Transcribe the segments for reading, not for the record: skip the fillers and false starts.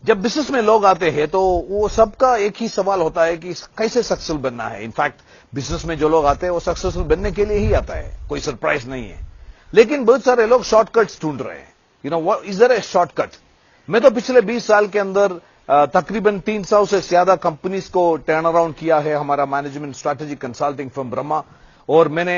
जब बिजनेस में लोग आते हैं तो वो सबका एक ही सवाल होता है कि कैसे सक्सेसफुल बनना है। इनफैक्ट बिजनेस में जो लोग आते हैं वो सक्सेसफुल बनने के लिए ही आता है, कोई सरप्राइज नहीं है। लेकिन बहुत सारे लोग शॉर्टकट्स ढूंढ रहे हैं। What is there a shortcut? मैं तो पिछले 20 साल के अंदर तकरीबन 300 से ज्यादा कंपनीज को टर्न अराउंड किया है, हमारा management strategy consulting firm Brahma. और मैंने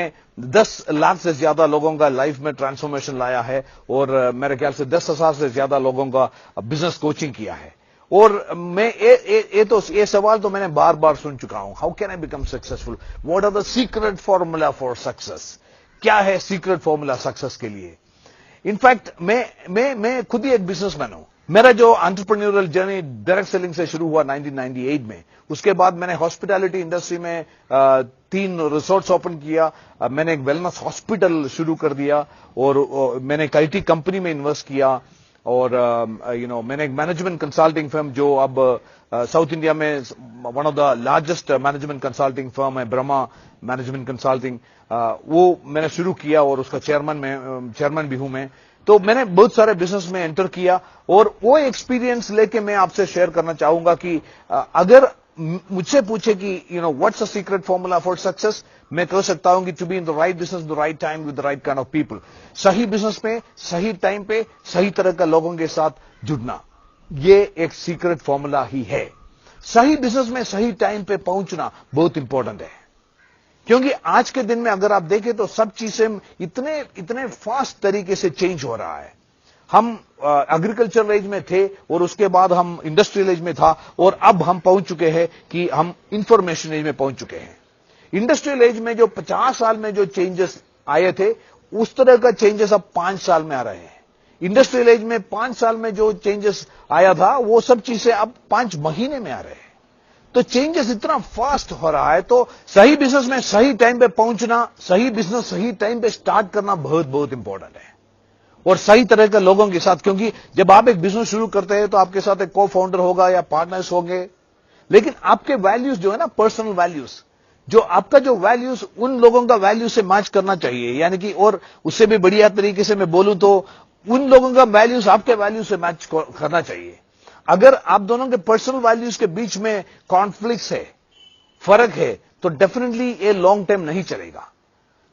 10 लाख से ज्यादा लोगों का लाइफ में ट्रांसफॉर्मेशन लाया है और मेरे ख्याल से 10,000 से ज्यादा लोगों का बिजनेस कोचिंग किया है। और मैं ये सवाल तो मैंने बार बार सुन चुका हूं, how can I become successful, what are the secret formula for success, क्या है सीक्रेट फॉर्मूला सक्सेस के लिए। इनफैक्ट मैं खुद ही एक बिजनेसमैन हूं। मेरा जो एंटरप्रेन्योरल जर्नी डायरेक्ट सेलिंग से शुरू हुआ 1998 में, उसके बाद मैंने हॉस्पिटैलिटी इंडस्ट्री में 3 रिसोर्ट्स ओपन किया, मैंने एक वेलनेस हॉस्पिटल शुरू कर दिया और मैंने एक आईटी कंपनी में इन्वेस्ट किया और मैंने एक मैनेजमेंट कंसल्टिंग फर्म जो अब साउथ इंडिया में one of the largest management consulting firm है, ब्रह्मा मैनेजमेंट कंसल्टिंग, वो मैंने शुरू किया और उसका चेयरमैन भी हूं मैं। तो मैंने बहुत सारे बिजनेस में एंटर किया और वो एक्सपीरियंस लेके मैं आपसे शेयर करना चाहूंगा कि अगर मुझसे पूछे कि what's the secret formula for success, मैं कह सकता हूं कि to be in the right business the right time with the right kind of people. सही बिजनेस में सही टाइम पे सही तरह का लोगों के साथ जुड़ना, ये एक सीक्रेट फॉर्मूला ही है। सही बिजनेस में सही टाइम पे पहुंचना बहुत इंपॉर्टेंट है, क्योंकि आज के दिन में अगर आप देखें तो सब चीजें इतने फास्ट तरीके से चेंज हो रहा है। हम एग्रीकल्चर एज में थे और उसके बाद हम इंडस्ट्रियल एज में था और अब हम पहुंच चुके हैं कि हम इंफॉर्मेशन एज में पहुंच चुके हैं। इंडस्ट्रियल एज में जो 50 साल में जो चेंजेस आए थे, उस तरह का चेंजेस अब 5 साल में आ रहे हैं। इंडस्ट्रियल एज में 5 साल में जो चेंजेस आया था, वो सब चीजें अब 5 महीने में आ रहे हैं। तो चेंजेस इतना फास्ट हो रहा है, तो सही बिजनेस में सही टाइम पे पहुंचना, सही बिजनेस सही टाइम पे स्टार्ट करना बहुत बहुत इंपॉर्टेंट है। और सही तरह के लोगों के साथ, क्योंकि जब आप एक बिजनेस शुरू करते हैं तो आपके साथ एक को फाउंडर होगा या पार्टनर्स होंगे, लेकिन आपके वैल्यूज जो है ना, पर्सनल वैल्यूज, जो आपका जो वैल्यूज उन लोगों का वैल्यू से मैच करना चाहिए। यानी कि और उससे भी बढ़िया तरीके से मैं बोलूं तो उन लोगों का वैल्यूज आपके वैल्यू से मैच करना चाहिए। अगर आप दोनों के पर्सनल वैल्यूज के बीच में कॉन्फ्लिक्ट है, फर्क है, तो डेफिनेटली ये लॉन्ग टर्म नहीं चलेगा।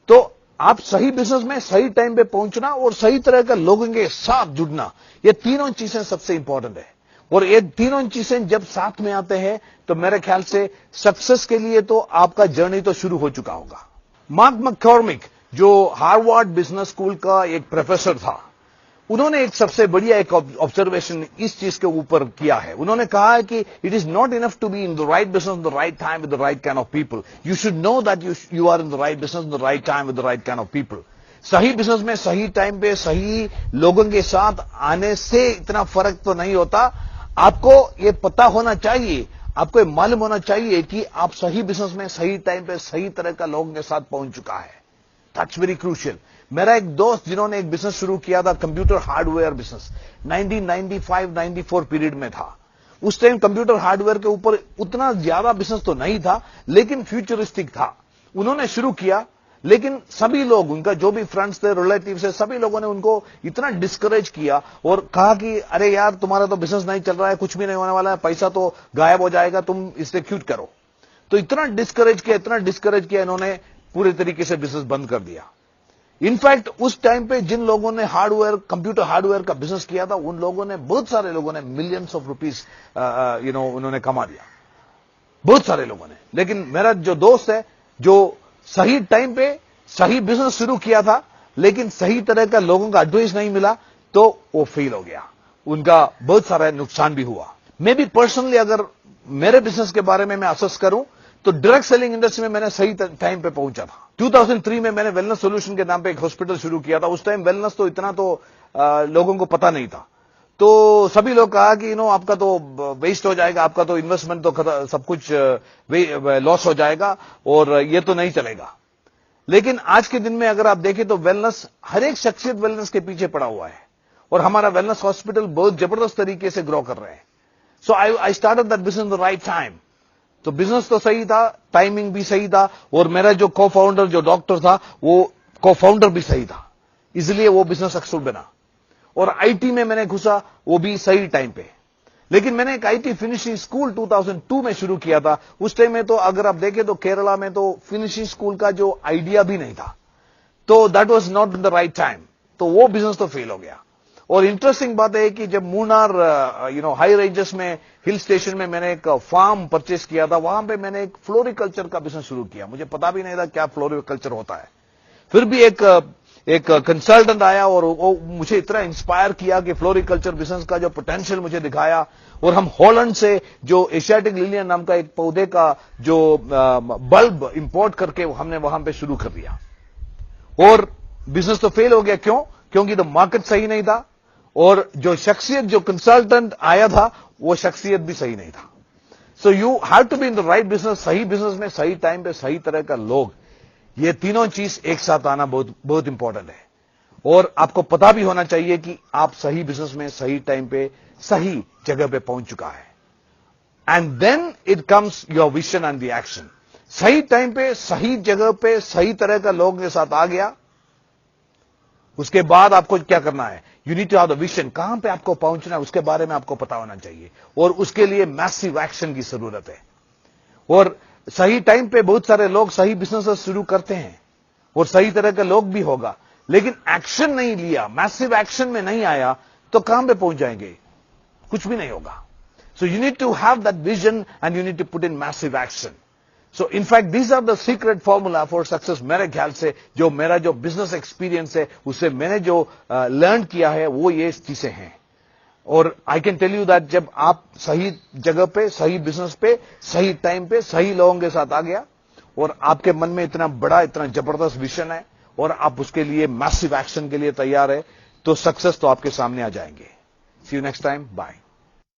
तो आप सही बिजनेस में सही टाइम पे पहुंचना और सही तरह का लोगों के साथ जुड़ना, ये तीनों चीजें सबसे इंपॉर्टेंट है। और ये तीनों चीजें जब साथ में आते हैं तो मेरे ख्याल से सक्सेस के लिए तो आपका जर्नी तो शुरू हो चुका होगा। मार्क मैककॉर्मिक, जो हार्वर्ड बिजनेस स्कूल का एक प्रोफेसर था, उन्होंने एक सबसे बढ़िया एक ऑब्जर्वेशन इस चीज के ऊपर किया है। उन्होंने कहा है कि it is not enough to be in the right business the right time with the right kind of people, you should know that you are in the right business the right time with the right kind of people. सही business में सही time पे सही लोगों के साथ आने से इतना फर्क तो नहीं होता। आपको ये पता होना चाहिए, आपको ये मालूम होना चाहिए कि आप सही बिजनेस में सही टाइम पे सही तरह का लोगों के साथ पहुंच चुका है। That's very crucial. मेरा एक दोस्त जिन्होंने एक बिजनेस शुरू किया था, कंप्यूटर हार्डवेयर बिजनेस, 1995-94 पीरियड में था। उस टाइम कंप्यूटर हार्डवेयर के ऊपर उतना ज्यादा बिजनेस तो नहीं था, लेकिन फ्यूचरिस्टिक था। उन्होंने शुरू किया, लेकिन सभी लोग, उनका जो भी फ्रेंड्स थे, रिलेटिव्स थे, सभी लोगों ने उनको इतना डिस्करेज किया और कहा कि अरे यार, तुम्हारा तो बिजनेस नहीं चल रहा है, कुछ भी नहीं होने वाला है, पैसा तो गायब हो जाएगा, तुम इससे क्विट करो। तो इतना डिस्करेज किया इन्होंने, पूरे तरीके से बिजनेस बंद कर दिया। इनफैक्ट उस टाइम पे जिन लोगों ने कंप्यूटर हार्डवेयर का बिजनेस किया था, उन लोगों ने, बहुत सारे लोगों ने मिलियंस ऑफ रुपीज उन्होंने कमा दिया, बहुत सारे लोगों ने। लेकिन मेरा जो दोस्त है, जो सही टाइम पे सही बिजनेस शुरू किया था, लेकिन सही तरह का लोगों का एडवाइस नहीं मिला, तो वो फेल हो गया, उनका बहुत सारा नुकसान भी हुआ। मैं भी पर्सनली अगर मेरे बिजनेस के बारे में मैं असेस करूं तो डायरेक्ट सेलिंग इंडस्ट्री में मैंने सही टाइम पे पहुंचा था। 2003 में मैंने वेलनेस सॉल्यूशन के नाम पे एक हॉस्पिटल शुरू किया था। उस टाइम वेलनेस तो इतना तो लोगों को पता नहीं था, तो सभी लोग कहा कि आपका तो वेस्ट हो जाएगा, आपका तो इन्वेस्टमेंट तो सब कुछ लॉस हो जाएगा और ये तो नहीं चलेगा। लेकिन आज के दिन में अगर आप देखें तो वेलनेस, हर एक शख्सियत वेलनेस के पीछे पड़ा हुआ है और हमारा वेलनेस हॉस्पिटल बहुत जबरदस्त तरीके से ग्रो कर रहे हैं। So I started that business the right time. तो बिजनेस तो सही था, टाइमिंग भी सही था, और मेरा जो को फाउंडर जो डॉक्टर था, वो को फाउंडर भी सही था, इसलिए वो बिजनेस सक्सेसफुल बना। और आईटी में मैंने घुसा, वो भी सही टाइम पे। लेकिन मैंने एक आईटी फिनिशिंग स्कूल 2002 में शुरू किया था। उस टाइम में तो अगर आप देखें तो केरला में तो फिनिशिंग स्कूल का जो आइडिया भी नहीं था, तो that was not the right time, तो वो बिजनेस तो फेल हो गया। और इंटरेस्टिंग बात है कि जब मूनार हाई रेंजेस में, हिल स्टेशन में मैंने एक फार्म परचेस किया था, वहां पे मैंने एक फ्लोरिकल्चर का बिजनेस शुरू किया। मुझे पता भी नहीं था क्या फ्लोरिकल्चर होता है। फिर भी एक कंसल्टेंट आया और वो मुझे इतना इंस्पायर किया कि फ्लोरिकल्चर बिजनेस का जो पोटेंशियल मुझे दिखाया, और हम हॉलैंड से जो एशियाटिक लिलियन नाम का एक पौधे का जो बल्ब इंपोर्ट करके हमने वहां पे शुरू कर दिया। और बिजनेस तो फेल हो गया। क्यों? क्योंकि तो मार्केट सही नहीं था, और जो शख्सियत, जो कंसल्टेंट आया था, वो शख्सियत भी सही नहीं था। So you have to be in the right business, सही बिजनेस में सही टाइम पे सही तरह का लोग, ये तीनों चीज एक साथ आना बहुत बहुत इंपॉर्टेंट है। और आपको पता भी होना चाहिए कि आप सही बिजनेस में सही टाइम पे सही जगह पे पहुंच चुका है। And then it comes your vision and the action. सही टाइम पे सही जगह पे सही तरह का लोगों के साथ आ गया, उसके बाद आपको क्या करना है? You need to have the vision, कहां पे आपको पहुंचना है उसके बारे में आपको पता होना चाहिए, और उसके लिए मैसिव एक्शन की जरूरत है। और सही टाइम पे बहुत सारे लोग सही बिजनेस शुरू करते हैं और सही तरह के लोग भी होगा, लेकिन एक्शन नहीं लिया, मैसिव एक्शन में नहीं आया, तो कहां पे पहुंच जाएंगे? कुछ भी नहीं होगा। So you need to have that vision and you need to put in massive action. So in fact these are the secret formula for success. मेरे ख्याल से जो मेरा जो बिजनेस एक्सपीरियंस है, उससे मैंने जो लर्न किया है, वो ये चीजें हैं। और I can tell you that जब आप सही जगह पे, सही बिजनेस पे, सही टाइम पे, सही लोगों के साथ आ गया, और आपके मन में इतना बड़ा, इतना जबरदस्त विजन है, और आप उसके लिए मैसिव एक्शन के लिए तैयार है, तो सक्सेस तो आपके सामने आ जाएंगे। सी यू नेक्स्ट टाइम, बाय।